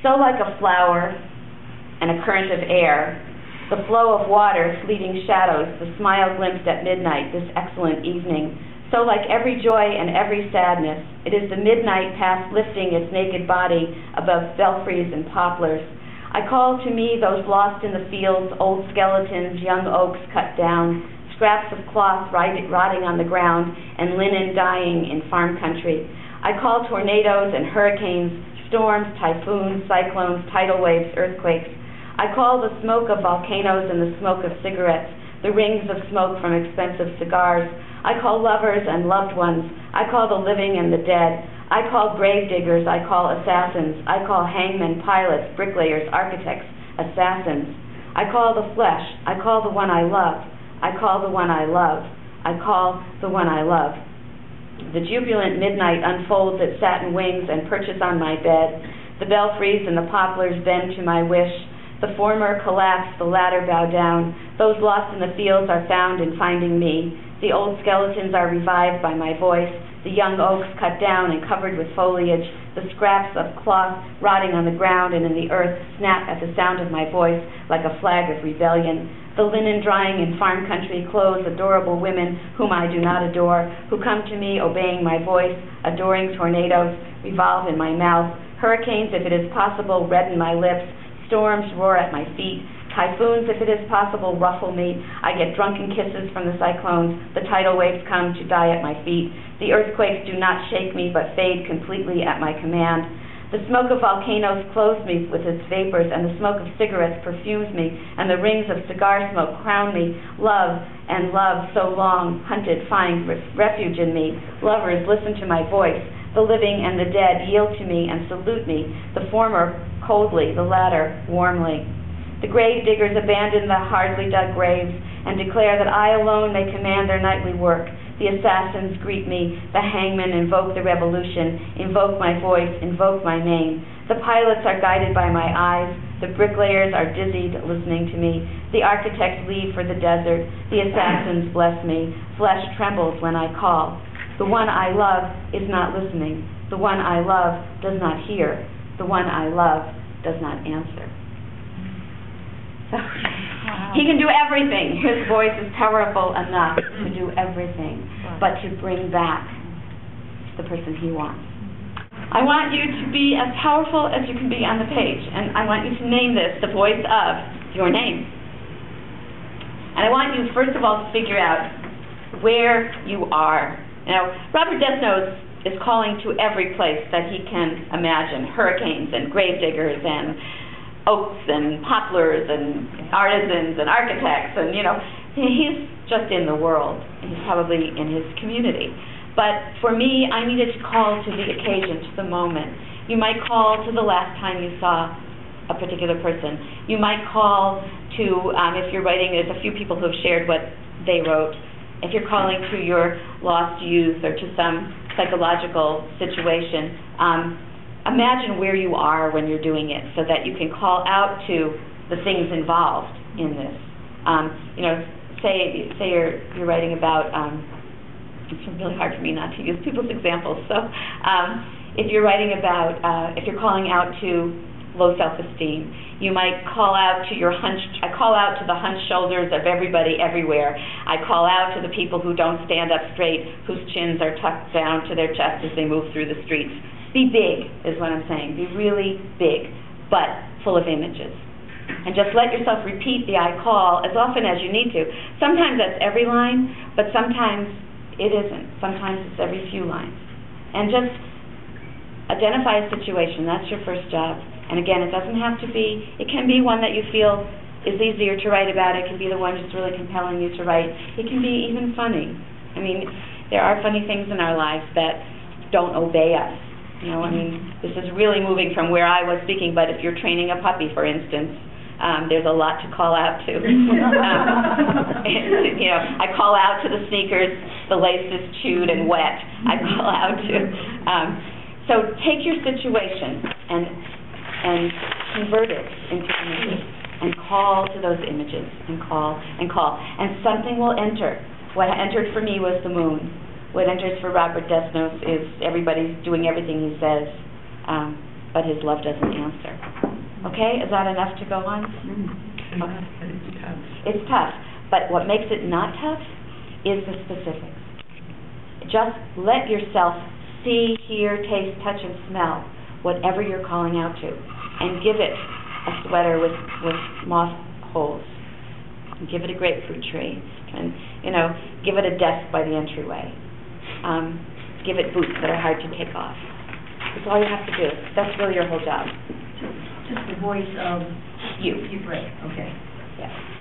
So like a flower and a current of air, the flow of water, fleeting shadows, the smile glimpsed at midnight, this excellent evening. So like every joy and every sadness, it is the midnight past lifting its naked body above belfries and poplars. I call to me those lost in the fields, old skeletons, young oaks cut down, scraps of cloth rotting on the ground, and linen dying in farm country. I call tornadoes and hurricanes, storms, typhoons, cyclones, tidal waves, earthquakes. I call the smoke of volcanoes and the smoke of cigarettes, the rings of smoke from expensive cigars. I call lovers and loved ones. I call the living and the dead. I call grave diggers. I call assassins. I call hangmen, pilots, bricklayers, architects, assassins. I call the flesh. I call the one I love. I call the one I love. I call the one I love. The jubilant midnight unfolds its satin wings and perches on my bed. The belfries and the poplars bend to my wish. The former collapse, the latter bow down. Those lost in the fields are found in finding me. The old skeletons are revived by my voice. The young oaks cut down and covered with foliage. The scraps of cloth rotting on the ground and in the earth snap at the sound of my voice like a flag of rebellion. The linen drying in farm country clothes adorable women whom I do not adore, who come to me obeying my voice. Adoring tornadoes revolve in my mouth. Hurricanes, if it is possible, redden my lips. Storms roar at my feet. Typhoons, if it is possible, ruffle me. I get drunken kisses from the cyclones. The tidal waves come to die at my feet. The earthquakes do not shake me, but fade completely at my command. The smoke of volcanoes clothes me with its vapors, and the smoke of cigarettes perfumes me, and the rings of cigar smoke crown me. Love and love so long hunted find refuge in me. Lovers, listen to my voice. The living and the dead yield to me and salute me, the former coldly, the latter warmly. The grave diggers abandon the hardly dug graves and declare that I alone may command their nightly work. The assassins greet me, the hangmen invoke the revolution, invoke my voice, invoke my name. The pilots are guided by my eyes, the bricklayers are dizzied listening to me, the architects leave for the desert, the assassins bless me, flesh trembles when I call. The one I love is not listening. The one I love does not hear. The one I love does not answer. So, he can do everything. His voice is powerful enough to do everything, but to bring back the person he wants. I want you to be as powerful as you can be on the page, and I want you to name this the voice of your name. And I want you, first of all, to figure out where you are. Now, Robert Desnos is calling to every place that he can imagine, hurricanes and grave diggers and oaks and poplars and artisans and architects, and he's just in the world. He's probably in his community. But for me, I needed to call to the occasion, to the moment. You might call to the last time you saw a particular person. You might call to, if you're writing, there's a few people who have shared what they wrote. If you're calling to your lost youth or to some psychological situation, imagine where you are when you're doing it so that you can call out to the things involved in this. Say you're writing about, it's really hard for me not to use people's examples, so if you're writing about, if you're calling out to low self-esteem, you might call out to your I call out to the hunched shoulders of everybody everywhere. I call out to the people who don't stand up straight, whose chins are tucked down to their chest as they move through the streets. Be big, is what I'm saying. Be really big, but full of images. And just let yourself repeat the I call as often as you need to. Sometimes that's every line, but sometimes it isn't. Sometimes it's every few lines. And just identify a situation. That's your first job. And again, it doesn't have to be, it can be one that you feel is easier to write about. It can be the one that's really compelling you to write. It can be even funny. I mean, there are funny things in our lives that don't obey us. This is really moving from where I was speaking, but if you're training a puppy, for instance, there's a lot to call out to. I call out to the sneakers, the lace is chewed and wet. I call out to. So take your situation and convert it into images and call to those images and call and call. And something will enter. What entered for me was the moon. What enters for Robert Desnos is everybody's doing everything he says, but his love doesn't answer. Okay, is that enough to go on? Okay. It's tough. It's tough, but what makes it not tough is the specifics. Just let yourself see, hear, taste, touch, and smell whatever you're calling out to, and give it a sweater with moth holes, and give it a grapefruit tree, and give it a desk by the entryway. Give it boots that are hard to take off. That's all you have to do. That's really your whole job. Just the voice of You. you, right? Okay. Yes.